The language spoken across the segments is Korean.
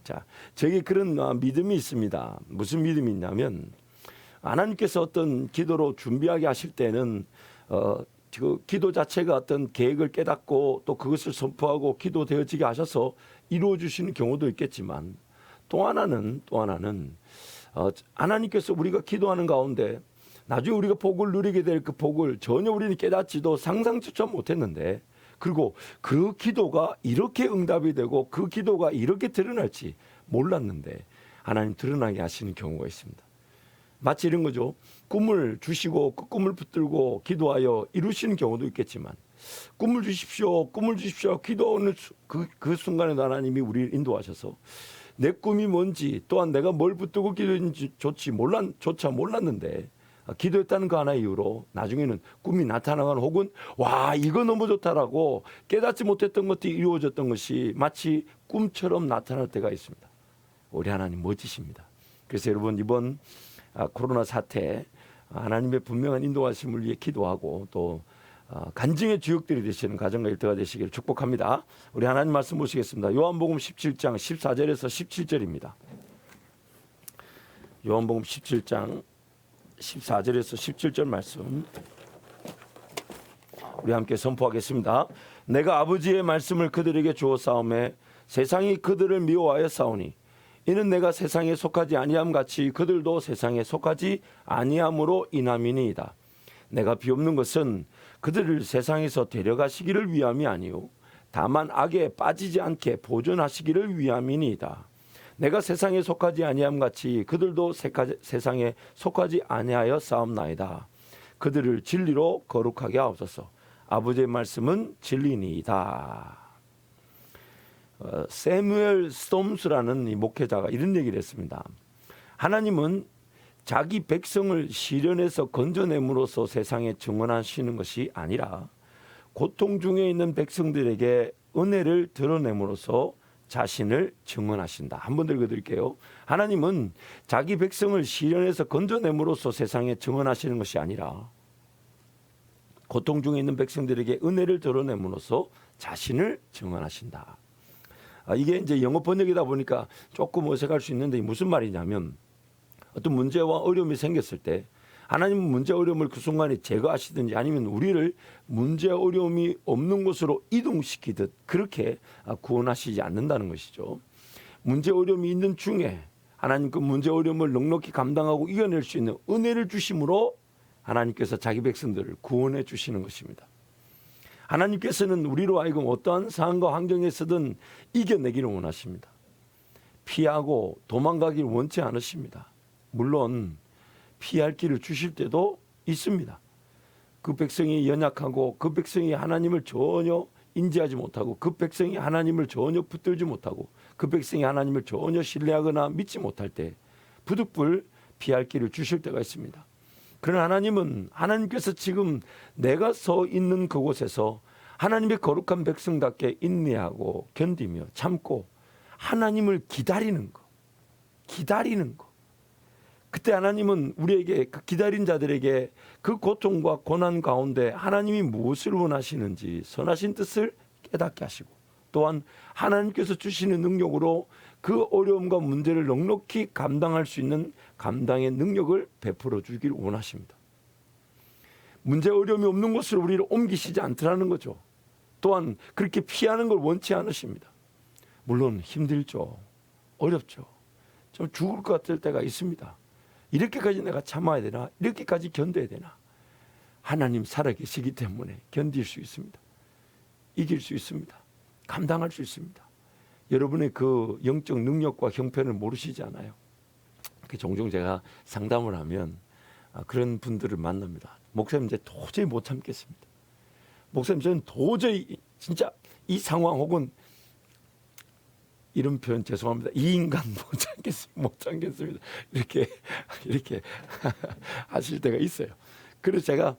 자, 저에게 그런 믿음이 있습니다. 무슨 믿음이 있냐면 하나님께서 어떤 기도로 준비하게 하실 때는 그 기도 자체가 어떤 계획을 깨닫고 또 그것을 선포하고 기도되어지게 하셔서 이루어 주시는 경우도 있겠지만 또 하나는 하나님께서 우리가 기도하는 가운데 나중에 우리가 복을 누리게 될 그 복을 전혀 우리는 깨닫지도 상상조차 못했는데 그리고 그 기도가 이렇게 응답이 되고 그 기도가 이렇게 드러날지 몰랐는데 하나님 드러나게 하시는 경우가 있습니다. 마치 이런 거죠. 꿈을 주시고 그 꿈을 붙들고 기도하여 이루시는 경우도 있겠지만 꿈을 주십시오 기도하는 그 순간에도 하나님이 우리를 인도하셔서 내 꿈이 뭔지 또한 내가 뭘 붙들고 기도했는지 조차 몰랐는데 기도했다는 그 하나의 이유로 나중에는 꿈이 나타나거나 혹은 와 이거 너무 좋다라고 깨닫지 못했던 것들이 이루어졌던 것이 마치 꿈처럼 나타날 때가 있습니다. 우리 하나님 멋지십니다. 그래서 여러분 이번 코로나 사태 하나님의 분명한 인도하심을 위해 기도하고 또 간증의 주역들이 되시는 가정과 일터가 되시기를 축복합니다. 우리 하나님 말씀 보시겠습니다. 요한복음 17장 14절에서 17절입니다. 요한복음 17장 14절에서 17절 말씀 우리 함께 선포하겠습니다. 내가 아버지의 말씀을 그들에게 주어 싸움에 세상이 그들을 미워하여 싸우니 이는 내가 세상에 속하지 아니함 같이 그들도 세상에 속하지 아니함으로 인함이니이다. 내가 비옵는 것은 그들을 세상에서 데려가시기를 위함이 아니요 다만 악에 빠지지 않게 보존하시기를 위함이니이다. 내가 세상에 속하지 아니함 같이 그들도 세상에 속하지 아니하여 싸움나이다. 그들을 진리로 거룩하게 하옵소서. 아버지의 말씀은 진리니이다. 세뮤엘 스톰스라는 이 목회자가 이런 얘기를 했습니다. 하나님은 자기 백성을 시련에서 건져냄으로써 세상에 증언하시는 것이 아니라 고통 중에 있는 백성들에게 은혜를 드러냄으로써 자신을 증언하신다. 한번 읽어드릴게요. 하나님은 자기 백성을 시련에서 건져냄으로써 세상에 증언하시는 것이 아니라 고통 중에 있는 백성들에게 은혜를 드러냄으로써 자신을 증언하신다. 이게 이제 영어 번역이다 보니까 조금 어색할 수 있는데 무슨 말이냐면 어떤 문제와 어려움이 생겼을 때 하나님은 문제 어려움을 그 순간에 제거하시든지 아니면 우리를 문제 어려움이 없는 곳으로 이동시키듯 그렇게 구원하시지 않는다는 것이죠. 문제 어려움이 있는 중에 하나님 그 문제 어려움을 넉넉히 감당하고 이겨낼 수 있는 은혜를 주심으로 하나님께서 자기 백성들을 구원해 주시는 것입니다. 하나님께서는 우리로 하여금 어떠한 상황과 환경에서든 이겨내기를 원하십니다. 피하고 도망가기를 원치 않으십니다. 물론 피할 길을 주실 때도 있습니다. 그 백성이 연약하고 그 백성이 하나님을 전혀 인지하지 못하고 그 백성이 하나님을 전혀 붙들지 못하고 그 백성이 하나님을 전혀 신뢰하거나 믿지 못할 때 부득불 피할 길을 주실 때가 있습니다. 그러나 하나님은 하나님께서 지금 내가 서 있는 그곳에서 하나님의 거룩한 백성답게 인내하고 견디며 참고 하나님을 기다리는 것. 그때 하나님은 우리에게 그 기다린 자들에게 그 고통과 고난 가운데 하나님이 무엇을 원하시는지 선하신 뜻을 깨닫게 하시고 또한 하나님께서 주시는 능력으로 그 어려움과 문제를 넉넉히 감당할 수 있는 감당의 능력을 베풀어 주길 원하십니다. 문제 어려움이 없는 곳으로 우리를 옮기시지 않더라는 거죠. 또한 그렇게 피하는 걸 원치 않으십니다. 물론 힘들죠. 어렵죠. 좀 죽을 것 같을 때가 있습니다. 이렇게까지 내가 참아야 되나? 이렇게까지 견뎌야 되나? 하나님 살아계시기 때문에 견딜 수 있습니다. 이길 수 있습니다. 감당할 수 있습니다. 여러분의 그 영적 능력과 형편을 모르시지 않아요. 종종 제가 상담을 하면 그런 분들을 만납니다. 목사님 이제 도저히 못 참겠습니다. 목사님 저는 도저히 진짜 이 상황 혹은 이런 표현 죄송합니다. 이 인간 못 참겠습니다. 이렇게 하실 때가 있어요. 그래서 제가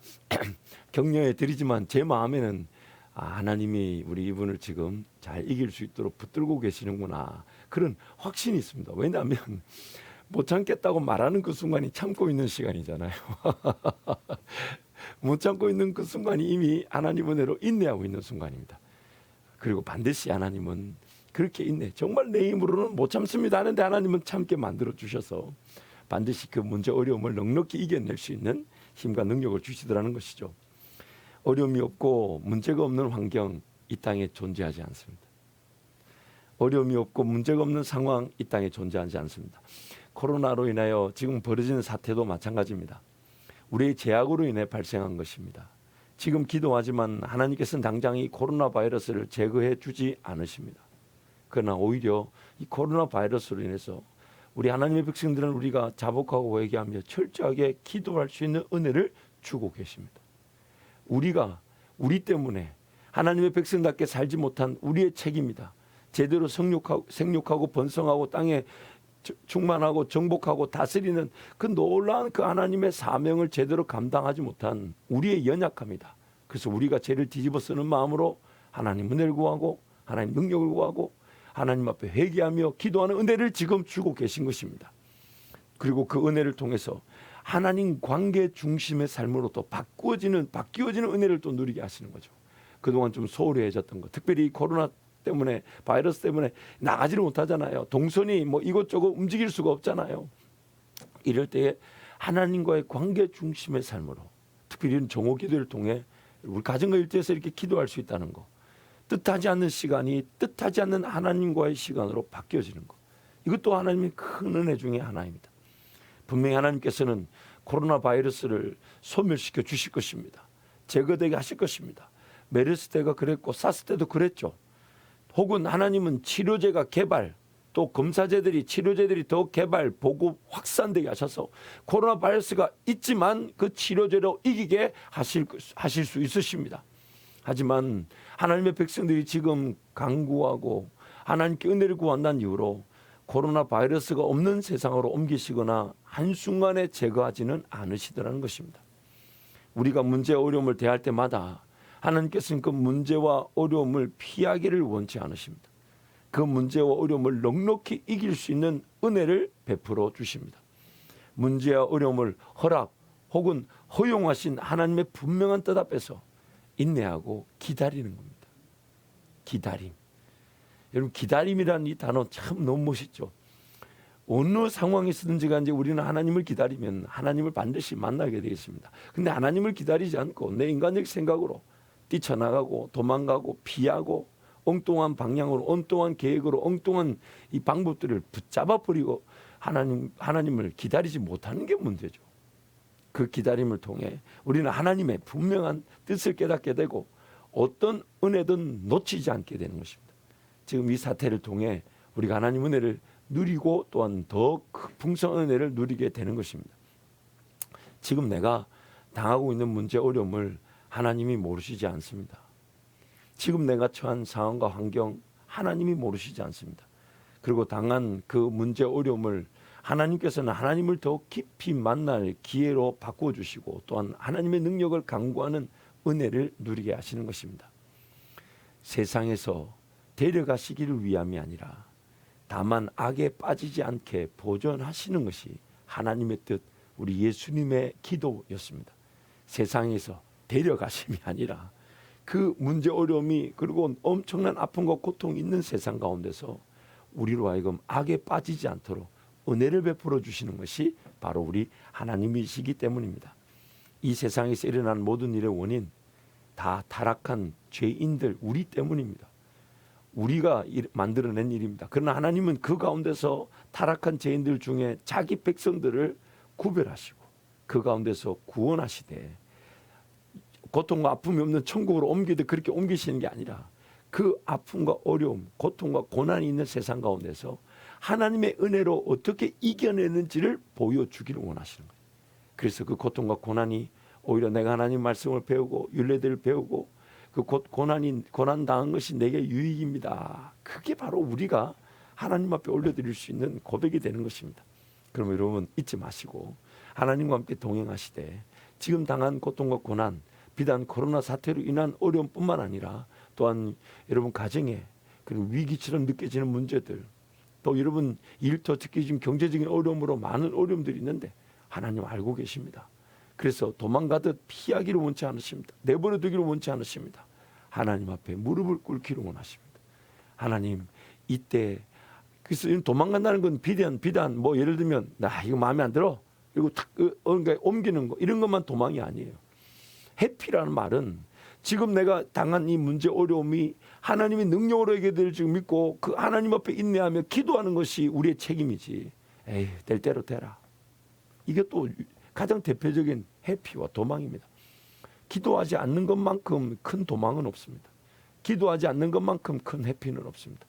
격려해 드리지만 제 마음에는 하나님이 우리 이분을 지금 잘 이길 수 있도록 붙들고 계시는구나 그런 확신이 있습니다. 왜냐하면 못 참겠다고 말하는 그 순간이 참고 있는 시간이잖아요. 못 참고 있는 그 순간이 이미 하나님 은혜로 인내하고 있는 순간입니다. 그리고 반드시 하나님은 그렇게 있네. 정말 내 힘으로는 못 참습니다 하는데 하나님은 참게 만들어 주셔서 반드시 그 문제 어려움을 넉넉히 이겨낼 수 있는 힘과 능력을 주시더라는 것이죠. 어려움이 없고 문제가 없는 환경 이 땅에 존재하지 않습니다. 어려움이 없고 문제가 없는 상황 이 땅에 존재하지 않습니다. 코로나로 인하여 지금 벌어지는 사태도 마찬가지입니다. 우리의 죄악으로 인해 발생한 것입니다. 지금 기도하지만 하나님께서는 당장 이 코로나 바이러스를 제거해 주지 않으십니다. 그러나 오히려 이 코로나 바이러스로 인해서 우리 하나님의 백성들은 우리가 자복하고 회개하며 철저하게 기도할 수 있는 은혜를 주고 계십니다. 우리 때문에 하나님의 백성답게 살지 못한 우리의 책임이다. 제대로 생육하고 번성하고 땅에 충만하고 정복하고 다스리는 그 놀라운 그 하나님의 사명을 제대로 감당하지 못한 우리의 연약함이다. 그래서 우리가 죄를 뒤집어 쓰는 마음으로 하나님 은혜를 구하고 하나님 능력을 구하고 하나님 앞에 회개하며 기도하는 은혜를 지금 주고 계신 것입니다. 그리고 그 은혜를 통해서 하나님 관계 중심의 삶으로 또 바뀌어지는 은혜를 또 누리게 하시는 거죠. 그동안 좀 소홀해졌던 것, 특별히 코로나 때문에 바이러스 때문에 나가지를 못하잖아요. 동선이 뭐 이것저것 움직일 수가 없잖아요. 이럴 때에 하나님과의 관계 중심의 삶으로 특별히 정오 기도를 통해 우리 가정과 일대에서 이렇게 기도할 수 있다는 거, 뜻하지 않는 시간이 뜻하지 않는 하나님과의 시간으로 바뀌어지는 거, 이것도 하나님의 큰 은혜 중에 하나입니다. 분명히 하나님께서는 코로나 바이러스를 소멸시켜 주실 것입니다. 제거되게 하실 것입니다. 메르스 때가 그랬고 사스 때도 그랬죠. 혹은 하나님은 치료제가 개발, 또 검사제들이 치료제들이 더 개발, 보급, 확산되게 하셔서 코로나 바이러스가 있지만 그 치료제로 이기게 하실 수 있으십니다. 하지만 하나님의 백성들이 지금 간구하고 하나님께 은혜를 구한다는 이유로 코로나 바이러스가 없는 세상으로 옮기시거나 한순간에 제거하지는 않으시더라는 것입니다. 우리가 문제 어려움을 대할 때마다 하나님께서는 그 문제와 어려움을 피하기를 원치 않으십니다. 그 문제와 어려움을 넉넉히 이길 수 있는 은혜를 베풀어 주십니다. 문제와 어려움을 허락 혹은 허용하신 하나님의 분명한 뜻 앞에서 인내하고 기다리는 겁니다. 기다림. 여러분, 기다림이라는 이 단어 참 너무 멋있죠. 어느 상황에서든지 간에 우리는 하나님을 기다리면 하나님을 반드시 만나게 되겠습니다. 근데 하나님을 기다리지 않고 내 인간적 생각으로 뛰쳐나가고 도망가고 피하고 엉뚱한 방향으로 엉뚱한 계획으로 엉뚱한 이 방법들을 붙잡아 버리고 하나님을 기다리지 못하는 게 문제죠. 그 기다림을 통해 우리는 하나님의 분명한 뜻을 깨닫게 되고 어떤 은혜든 놓치지 않게 되는 것입니다. 지금 이 사태를 통해 우리가 하나님 은혜를 누리고 또한 더 풍성한 은혜를 누리게 되는 것입니다. 지금 내가 당하고 있는 문제 어려움을 하나님이 모르시지 않습니다. 지금 내가 처한 상황과 환경 하나님이 모르시지 않습니다. 그리고 당한 그 문제 어려움을 하나님께서는 하나님을 더 깊이 만날 기회로 바꾸어 주시고 또한 하나님의 능력을 간구하는 은혜를 누리게 하시는 것입니다. 세상에서 데려가시기를 위함이 아니라 다만 악에 빠지지 않게 보존하시는 것이 하나님의 뜻, 우리 예수님의 기도였습니다. 세상에서 데려가심이 아니라 그 문제 어려움이 그리고 엄청난 아픔과 고통이 있는 세상 가운데서 우리로 하여금 악에 빠지지 않도록 은혜를 베풀어 주시는 것이 바로 우리 하나님이시기 때문입니다. 이 세상에서 일어난 모든 일의 원인 다 타락한 죄인들 우리 때문입니다. 우리가 만들어낸 일입니다. 그러나 하나님은 그 가운데서 타락한 죄인들 중에 자기 백성들을 구별하시고 그 가운데서 구원하시되 고통과 아픔이 없는 천국으로 옮기듯 그렇게 옮기시는 게 아니라 그 아픔과 어려움, 고통과 고난이 있는 세상 가운데서 하나님의 은혜로 어떻게 이겨내는지를 보여주기를 원하시는 거예요. 그래서 그 고통과 고난이 오히려 내가 하나님 말씀을 배우고 율례들을 배우고 그 고난 당한 것이 내게 유익입니다. 그게 바로 우리가 하나님 앞에 올려드릴 수 있는 고백이 되는 것입니다. 그러면 여러분 잊지 마시고 하나님과 함께 동행하시되 지금 당한 고통과 고난, 비단 코로나 사태로 인한 어려움뿐만 아니라 또한 여러분 가정에 그리고 위기처럼 느껴지는 문제들, 또 여러분 일터 특히 지금 경제적인 어려움으로 많은 어려움들이 있는데 하나님 알고 계십니다. 그래서 도망가듯 피하기를 원치 않으십니다. 내버려 두기를 원치 않으십니다. 하나님 앞에 무릎을 꿇기를 원하십니다. 하나님, 이때 그래서 도망간다는 건 비단 뭐 예를 들면 나 이거 마음에 안 들어 그리고 탁 그러니까 옮기는 거 이런 것만 도망이 아니에요. 회피라는 말은 지금 내가 당한 이 문제 어려움이 하나님의 능력으로 해결될 줄 믿고 그 하나님 앞에 인내하며 기도하는 것이 우리의 책임이지. 에이 될 대로 되라. 이게 또 가장 대표적인 회피와 도망입니다. 기도하지 않는 것만큼 큰 도망은 없습니다. 기도하지 않는 것만큼 큰 회피는 없습니다.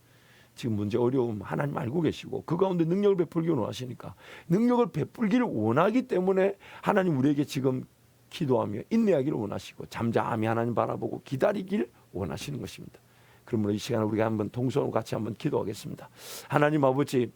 지금 문제 어려움 하나님 알고 계시고 그 가운데 능력을 베풀기를 원하시니까 능력을 베풀기를 원하기 때문에 하나님 우리에게 지금 기도하며 인내하기를 원하시고 잠잠히 하나님 바라보고 기다리길 원하시는 것입니다. 그러므로 이 시간에 우리가 한번 동서로 같이 한번 기도하겠습니다. 하나님 아버지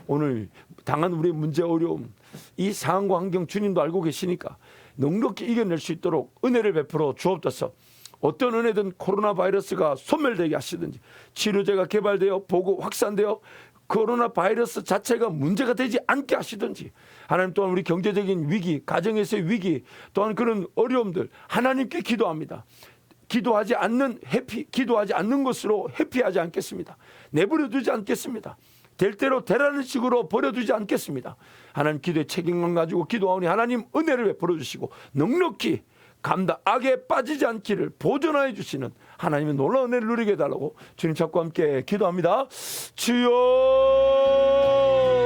오늘 당한 우리의 문제 어려움 이 상황과 환경 주님도 알고 계시니까 넉넉히 이겨낼 수 있도록 은혜를 베풀어 주옵소서. 어떤 은혜든 코로나 바이러스가 소멸되게 하시든지 치료제가 개발되어 보고 확산되어 코로나 바이러스 자체가 문제가 되지 않게 하시든지 하나님 또한 우리 경제적인 위기 가정에서의 위기 또한 그런 어려움들 하나님께 기도합니다. 기도하지 않는 기도하지 않는 것으로 회피하지 않겠습니다. 내버려 두지 않겠습니다. 될 대로 되라는 식으로 버려두지 않겠습니다. 하나님 기도의 책임감 가지고 기도하오니 하나님 은혜를 베풀어 주시고 넉넉히 악에 빠지지 않기를 보존하여 주시는 하나님의 놀라운 은혜를 누리게 해달라고 주님 찾고 함께 기도합니다. 주여